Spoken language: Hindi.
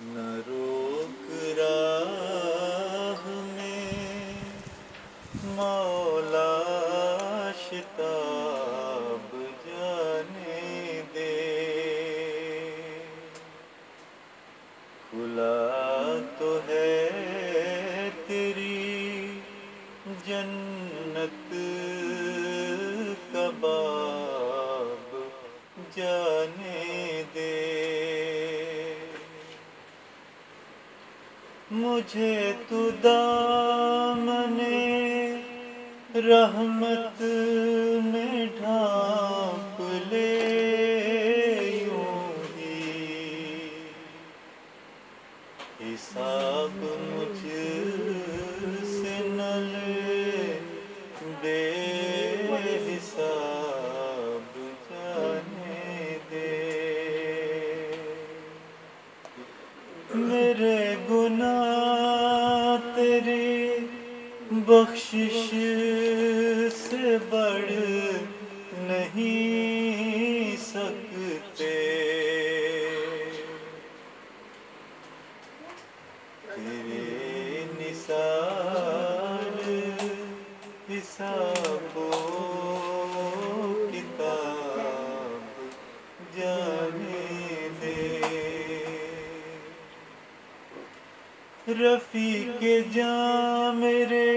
न रोक राह में मौला शिताब जाने दे। खुला तो है तेरी जन्नत का बाब जाने दे। मुझे तू दामने रहमत में ढांप ले यूं ही। हिसाब मुझसे न ले बेहिसाब जाने दे। मेरे गुनाह तेरी बख्शिश से बढ़ नहीं सकते। तेरे निसार हिसाबो किताब जाने दे। रफ़ीक़े जां मेरे